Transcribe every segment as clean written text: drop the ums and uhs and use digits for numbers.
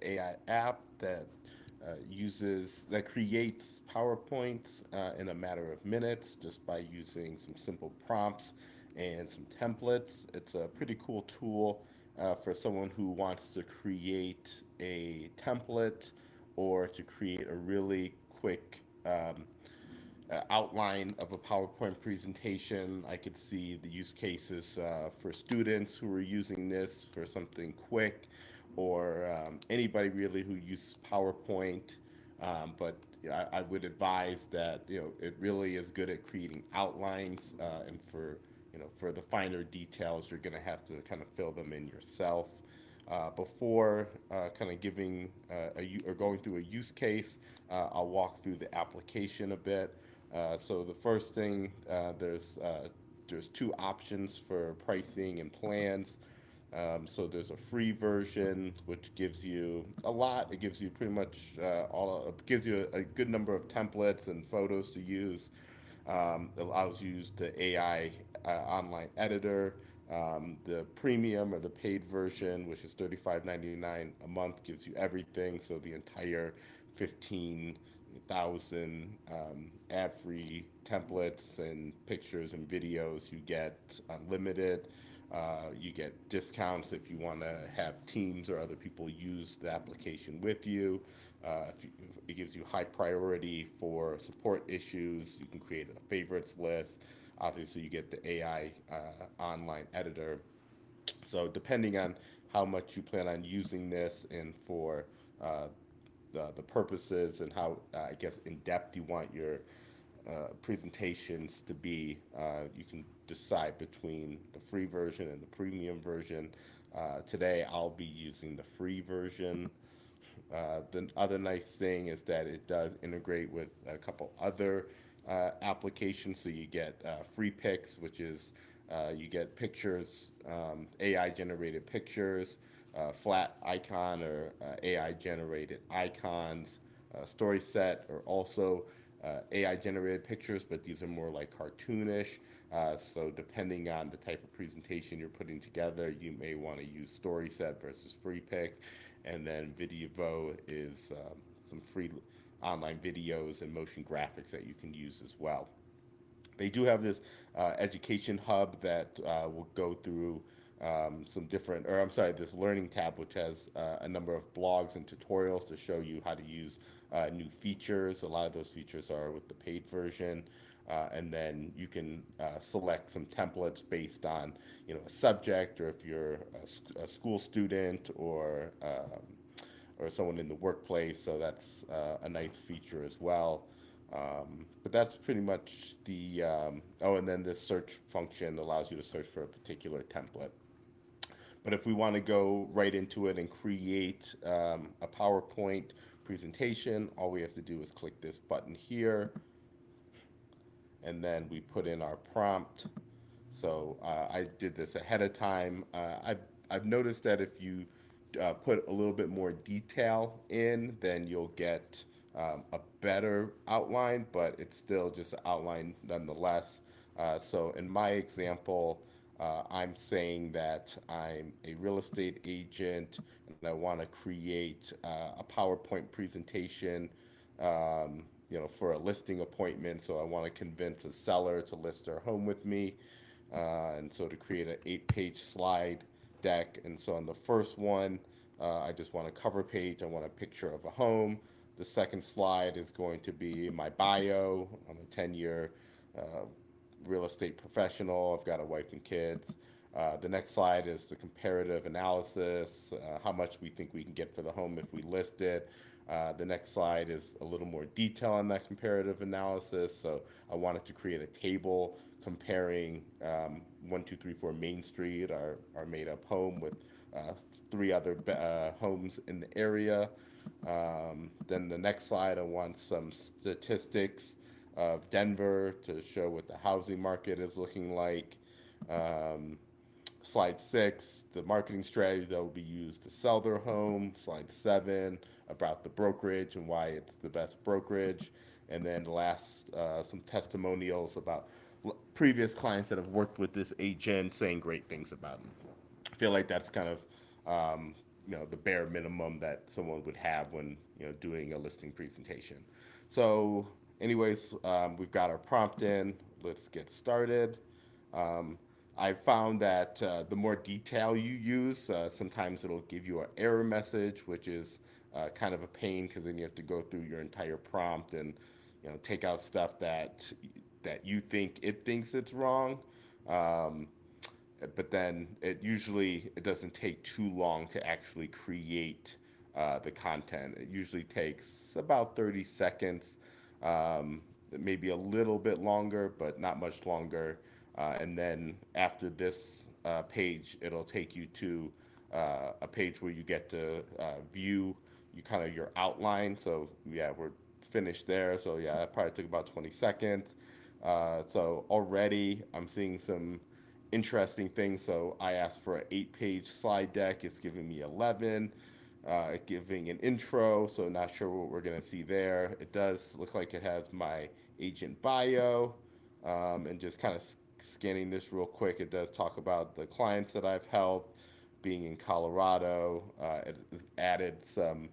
AI app that that creates PowerPoints in a matter of minutes just by using some simple prompts and some templates. It's a pretty cool tool for someone who wants to create a template or to create a really quick outline of a PowerPoint presentation. I could see the use cases for students who are using this for something quick, or anybody really who uses PowerPoint. But I would advise that it really is good at creating outlines, and for the finer details, you're going to have to kind of fill them in yourself. Before kind of giving or going through a use case, I'll walk through the application a bit. So the first thing, there's two options for pricing and plans. So there's a free version which gives you a lot. It gives you pretty much it gives you a good number of templates and photos to use. It allows you to use the AI online editor. The premium or the paid version, which is $35.99 a month, gives you everything. So the entire 15,000 ad-free templates and pictures and videos. You get unlimited. You get discounts if you want to have teams or other people use the application with you. It gives you high priority for support issues. You can create a favorites list. Obviously, you get the AI online editor. So depending on how much you plan on using this and for uh, the purposes and how, I guess, in depth you want your presentations to be, you can decide between the free version and the premium version. Today, I'll be using the free version. The other nice thing is that it does integrate with a couple other applications. So you get free pics, which is you get pictures, AI generated pictures, flat icon or AI generated icons. Story set are also AI generated pictures, but these are more like cartoonish. So depending on the type of presentation you're putting together, you may want to use story set versus free pick. And then Videovo is some free online videos and motion graphics that you can use as well. They do have this education hub that will go through some different, or I'm sorry, this learning tab, which has a number of blogs and tutorials to show you how to use new features. A lot of those features are with the paid version. And then you can select some templates based on, a subject, or if you're a school student or someone in the workplace. So that's a nice feature as well. But that's pretty much oh, and then this search function allows you to search for a particular template. But if we want to go right into it and create a PowerPoint presentation, all we have to do is click this button here, and then we put in our prompt. So I did this ahead of time. I've noticed that if you put a little bit more detail in, then you'll get a better outline, but it's still just an outline nonetheless. So in my example, I'm saying that I'm a real estate agent and I want to create a PowerPoint presentation, for a listing appointment. So I want to convince a seller to list their home with me. And so to create an 8-page slide deck. And so on the first one, I just want a cover page. I want a picture of a home. The second slide is going to be my bio. I'm a 10-year real estate professional. I've got a wife and kids. The next slide is the comparative analysis, how much we think we can get for the home if we list it. The next slide is a little more detail on that comparative analysis. So I wanted to create a table comparing 1234 Main Street, our made up home, with three other homes in the area. Then the next slide, I want some statistics of Denver to show what the housing market is looking like. Um, Slide 6, the marketing strategy that will be used to sell their home. Slide 7, about the brokerage and why it's the best brokerage. And then last, some testimonials about previous clients that have worked with this agent saying great things about him. I feel like that's kind of, the bare minimum that someone would have when doing a listing presentation. So, anyways, we've got our prompt in. Let's get started. Um, I found that the more detail you use, sometimes it'll give you an error message, which is kind of a pain because then you have to go through your entire prompt and take out stuff that you think it thinks it's wrong. Um, but then it doesn't take too long to actually create the content. It usually takes about 30 seconds, maybe a little bit longer, but not much longer. And then after this page, it'll take you to a page where you get to view your outline. So yeah, we're finished there. So yeah, it probably took about 20 seconds. So already I'm seeing some interesting things. So I asked for an 8-page slide deck. It's giving me 11, giving an intro. So not sure what we're going to see there. It does look like it has my agent bio, and just kind of scanning this real quick. It does talk about the clients that I've helped being in Colorado. It added some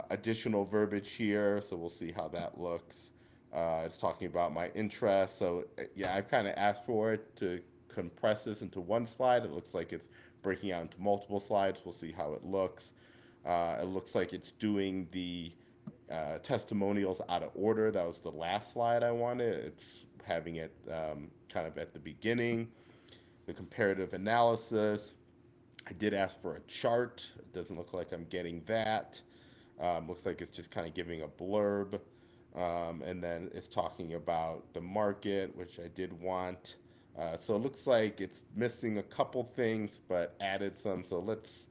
additional verbiage here, so we'll see how that looks. It's talking about my interests. So yeah, I've kind of asked for it to compress this into one slide. It looks like it's breaking out into multiple slides. We'll see how it looks. It looks like it's doing the testimonials out of order. That was the last slide I wanted. It's having it kind of at the beginning. The comparative analysis. I did ask for a chart. It doesn't look like I'm getting that. Looks like it's just kind of giving a blurb. And then it's talking about the market, which I did want. So it looks like it's missing a couple things, but added some. So let's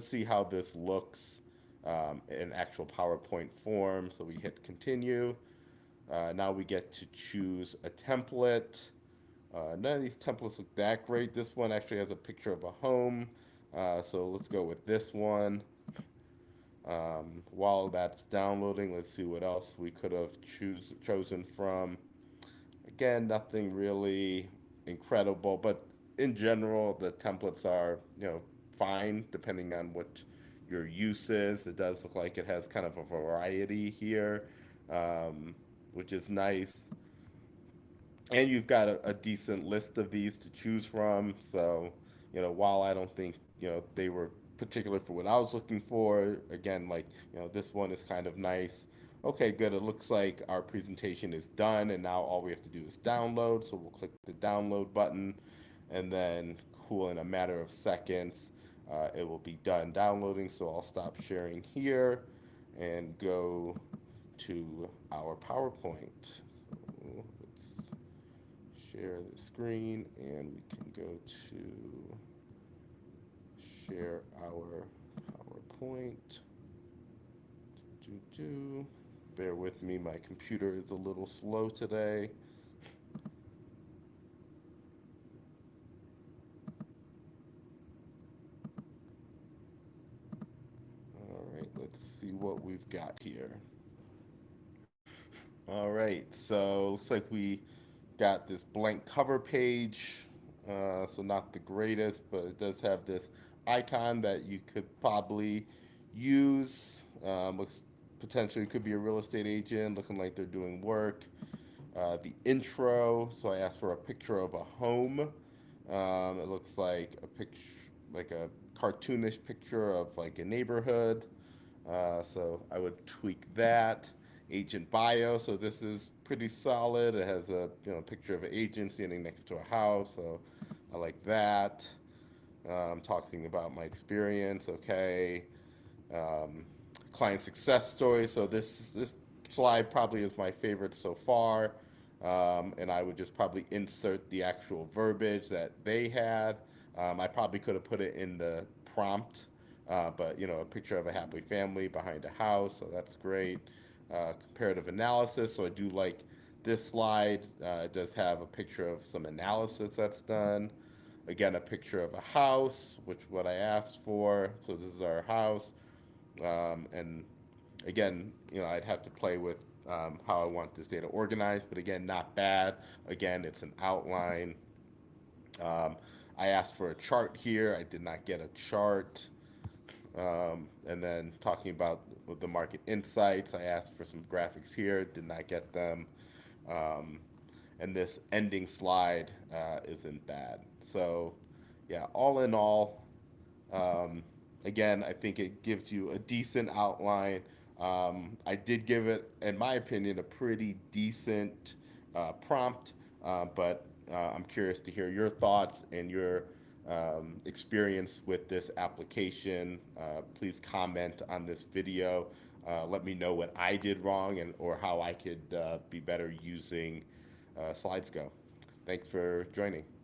see how this looks in actual PowerPoint form. So we hit continue. Now we get to choose a template. None of these templates look that great. This one actually has a picture of a home. So let's go with this one. While that's downloading, let's see what else we could have chosen from. Again, nothing really incredible, but in general, the templates are, fine depending on what your use is. It does look like it has kind of a variety here, um, which is nice. And you've got a decent list of these to choose from. So, while I don't think they were particular for what I was looking for, again, like this one is kind of nice. Okay, good. It looks like our presentation is done, and now all we have to do is download. So we'll click the download button, and then cool, in a matter of seconds, it will be done downloading. So I'll stop sharing here and go to our PowerPoint. So let's share the screen, and we can go to share our PowerPoint. Bear with me, my computer is a little slow today. All right, let's see what we've got here. All right, so looks like we got this blank cover page. So not the greatest, but it does have this icon that you could probably use. Looks potentially could be a real estate agent looking like they're doing work. The intro, so I asked for a picture of a home. It looks like a picture, like a cartoonish picture of like a neighborhood. So I would tweak that. Agent bio, so this is pretty solid. It has a picture of an agent standing next to a house, so I like that. Talking about my experience, okay. Um, Client success story. So this slide probably is my favorite so far, and I would just probably insert the actual verbiage that they had. I probably could have put it in the prompt, but a picture of a happy family behind a house, so that's great. Comparative analysis. So I do like this slide. It does have a picture of some analysis that's done. Again, a picture of a house, which what I asked for. So this is our house. And again, I'd have to play with how I want this data organized, but again, not bad. Again, it's an outline. Um, I asked for a chart here. I did not get a chart. And then talking about with the market insights, I asked for some graphics here, did not get them. Um, and this ending slide isn't bad. So, yeah, all in all, um, again, I think it gives you a decent outline. I did give it, in my opinion, a pretty decent prompt, but I'm curious to hear your thoughts and your experience with this application. Please comment on this video. Let me know what I did wrong and or how I could be better using Slidesgo. Thanks for joining.